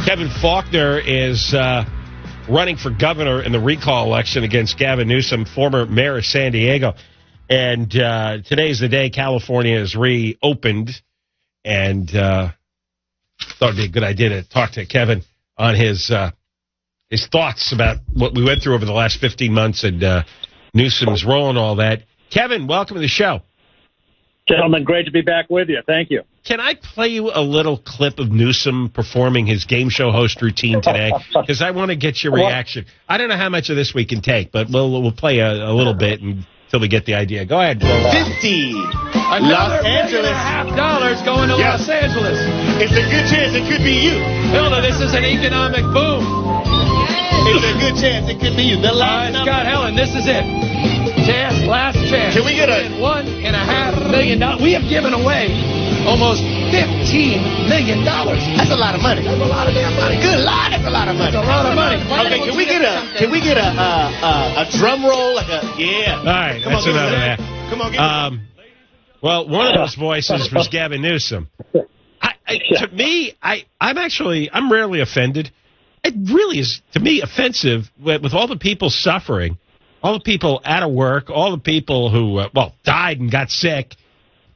Kevin Faulconer is running for governor in the recall election against Gavin Newsom, former mayor of San Diego. And today's the day California is reopened. And thought it'd be a good idea to talk to Kevin on his thoughts about what we went through over the last 15 months and Newsom's role and all that. Kevin, welcome to the show. Gentlemen, great to be back with you. Thank you. Can I play you a little clip of Newsom performing his game show host routine today? Because I want to get your reaction. I don't know how much of this we can take, but we'll play a little bit until we get the idea. Go ahead. 50. Los Angeles. $1.5 going to Los Angeles. It's a good chance it could be you. Hilda, this is an economic boom. It's a good chance it could be you. The last Scott Helen, this is it. Last chance. Can we get a $1.5 million? We have given away almost $15 million. That's a lot of money. That's a lot of damn money. Good Lord, that's a lot of money. That's a lot of money. Okay, can we get a drum roll? Like yeah. All right, that's another half. Come on, get well, one of those voices was Gavin Newsom. To me, I'm rarely offended. It really is, to me, offensive with all the people suffering, all the people out of work, all the people who, died and got sick,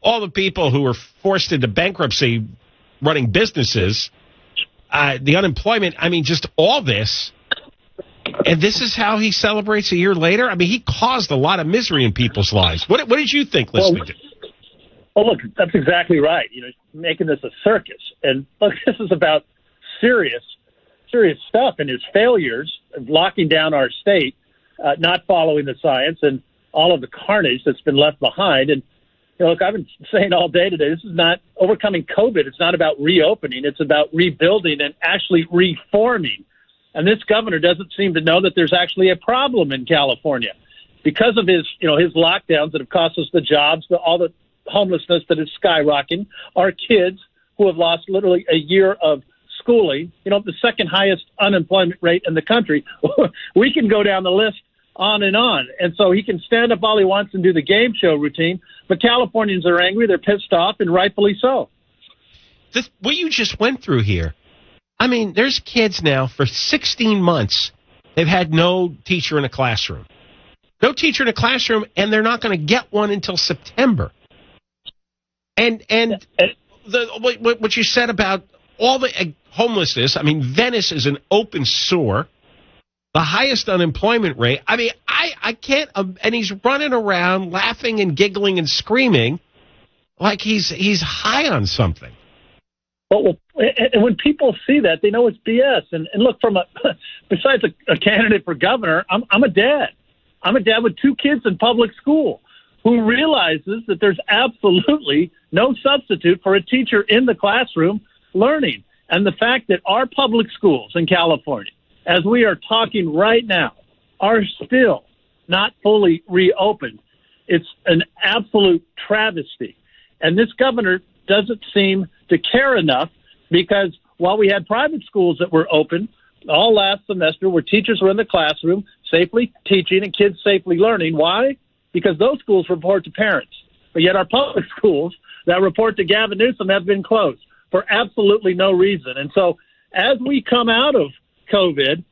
all the people who were forced into bankruptcy running businesses, the unemployment, just all this. And this is how he celebrates a year later? He caused a lot of misery in people's lives. What did you think listening to him? Well, look, that's exactly right. Making this a circus. And look, this is about serious stuff, and his failures of locking down our state, not following the science, and all of the carnage that's been left behind. And look, I've been saying all day today, this is not overcoming COVID. It's not about reopening. It's about rebuilding and actually reforming. And this governor doesn't seem to know that there's actually a problem in California because of his lockdowns that have cost us the jobs, all the homelessness that is skyrocketing, our kids who have lost literally a year of schooling, the second highest unemployment rate in the country. We can go down the list on and on. And so he can stand up all he wants and do the game show routine, but Californians are angry, they're pissed off, and rightfully so. What you just went through here, there's kids now for 16 months, they've had no teacher in a classroom. No teacher in a classroom, and they're not going to get one until September. And what you said about all the homelessness, Venice is an open sore, the highest unemployment rate. I can't, and he's running around laughing and giggling and screaming like he's high on something. Well, and when people see that, they know it's BS. And look, besides a candidate for governor, I'm a dad. I'm a dad with 2 kids in public school who realizes that there's absolutely no substitute for a teacher in the classroom learning. And the fact that our public schools in California, as we are talking right now, are still not fully reopened, it's an absolute travesty. And this governor doesn't seem to care enough, because while we had private schools that were open all last semester where teachers were in the classroom safely teaching and kids safely learning. Why? Because those schools report to parents. But yet our public schools that report to Gavin Newsom have been closed for absolutely no reason. And so as we come out of COVID,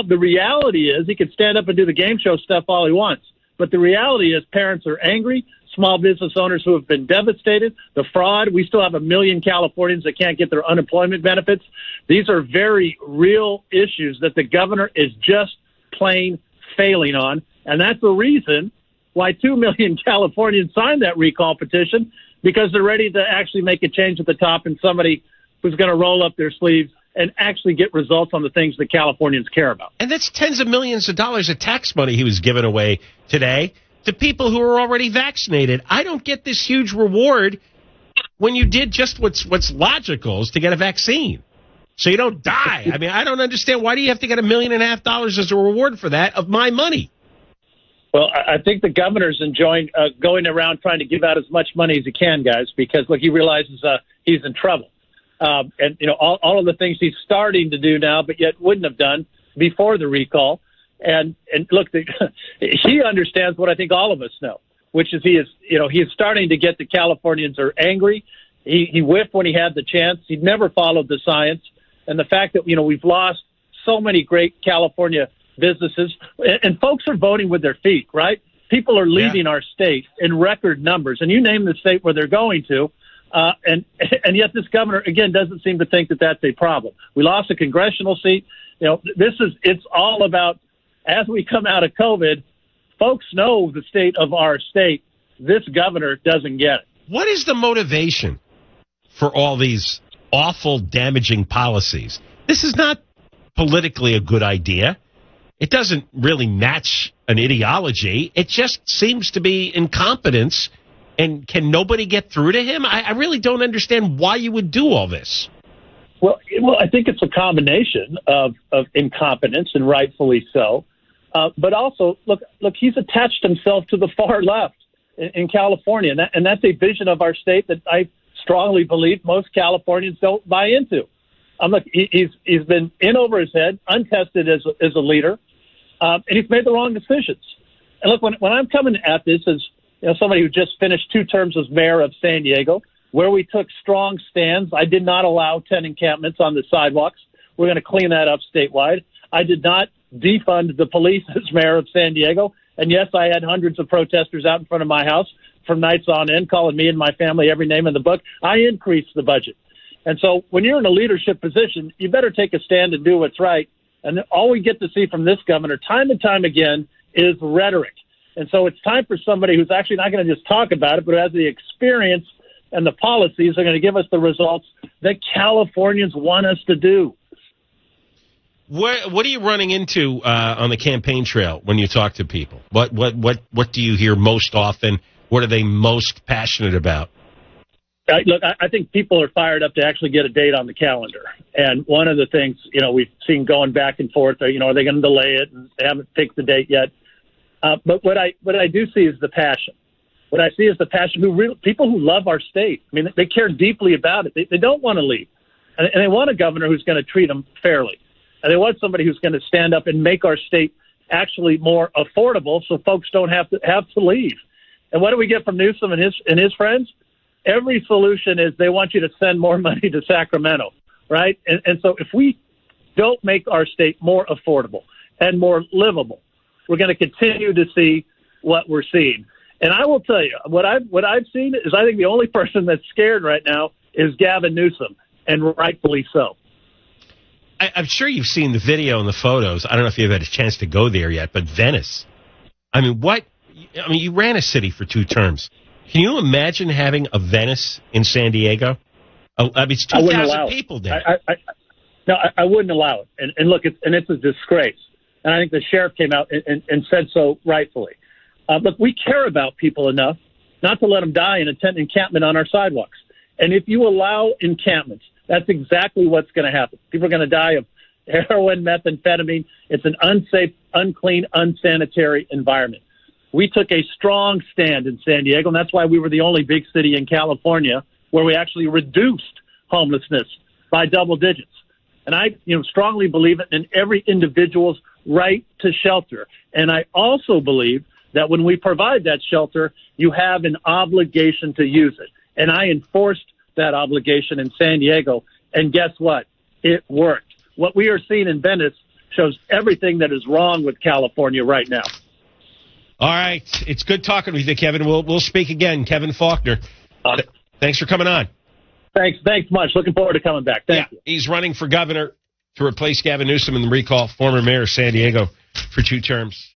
the reality is he can stand up and do the game show stuff all he wants. But the reality is parents are angry, small business owners who have been devastated, the fraud. We still have 1 million Californians that can't get their unemployment benefits. These are very real issues that the governor is just plain failing on. And that's the reason why 2 million Californians signed that recall petition, because they're ready to actually make a change at the top and somebody who's going to roll up their sleeves and actually get results on the things that Californians care about. And that's tens of millions of dollars of tax money he was giving away today to people who are already vaccinated. I don't get this huge reward when you did just what's logical, is to get a vaccine so you don't die. I don't understand. Why do you have to get $1.5 million as a reward for that of my money? Well, I think the governor's enjoying going around trying to give out as much money as he can, guys, because, look, he realizes he's in trouble. And, all of the things he's starting to do now, but yet wouldn't have done before the recall. And look, he understands what I think all of us know, which is he is starting to get the Californians are angry. He whiffed when he had the chance. He never followed the science. and the fact that, we've lost so many great California businesses, and folks are voting with their feet, right? People are leaving our state in record numbers, and you name the state where they're going to, and yet this governor, again, doesn't seem to think that that's a problem. We lost a congressional seat. It's all about, as we come out of COVID, folks know the state of our state. This governor doesn't get it. What is the motivation for all these awful, damaging policies? This is not politically a good idea. It doesn't really match an ideology. It just seems to be incompetence. And can nobody get through to him? I really don't understand why you would do all this. Well, I think it's a combination of incompetence, and rightfully so. But also, look, he's attached himself to the far left in California, and that's a vision of our state that I strongly believe most Californians don't buy into. Look, he's been in over his head, untested as a leader, and he's made the wrong decisions. And look, when I'm coming at this as somebody who just finished 2 terms as mayor of San Diego, where we took strong stands, I did not allow 10 encampments on the sidewalks. We're going to clean that up statewide. I did not defund the police as mayor of San Diego. And yes, I had hundreds of protesters out in front of my house for nights on end, calling me and my family every name in the book. I increased the budget. And so when you're in a leadership position, you better take a stand and do what's right. And all we get to see from this governor time and time again is rhetoric. And so it's time for somebody who's actually not going to just talk about it, but who has the experience and the policies are going to give us the results that Californians want us to do. What are you running into on the campaign trail when you talk to people? What do you hear most often? What are they most passionate about? Look, I think people are fired up to actually get a date on the calendar. And one of the things, we've seen going back and forth, are they going to delay it? And they haven't picked the date yet. But what I do see is the passion. What I see is the passion. People who love our state. I mean, they care deeply about it. They don't want to leave. And they want a governor who's going to treat them fairly. And they want somebody who's going to stand up and make our state actually more affordable so folks don't have to leave. And what do we get from Newsom and his friends? Every solution is they want you to send more money to Sacramento, right? And so if we don't make our state more affordable and more livable, we're going to continue to see what we're seeing. And I will tell you, what I've seen is I think the only person that's scared right now is Gavin Newsom, and rightfully so. I'm sure you've seen the video and the photos. I don't know if you've had a chance to go there yet, but Venice. You ran a city for 2 terms. Can you imagine having a Venice in San Diego? It's 2,000 people there. I wouldn't allow it. And look, it's a disgrace. And I think the sheriff came out and said so rightfully. Look, we care about people enough not to let them die in a tent encampment on our sidewalks. And if you allow encampments, that's exactly what's going to happen. People are going to die of heroin, methamphetamine. It's an unsafe, unclean, unsanitary environment. We took a strong stand in San Diego, and that's why we were the only big city in California where we actually reduced homelessness by double digits. And I strongly believe in every individual's right to shelter. And I also believe that when we provide that shelter, you have an obligation to use it. And I enforced that obligation in San Diego. And guess what? It worked. What we are seeing in Venice shows everything that is wrong with California right now. All right. It's good talking with you, Kevin. We'll speak again. Kevin Faulconer. Thanks for coming on. Thanks much. Looking forward to coming back. Thank you. He's running for governor to replace Gavin Newsom in the recall, former mayor of San Diego for 2 terms.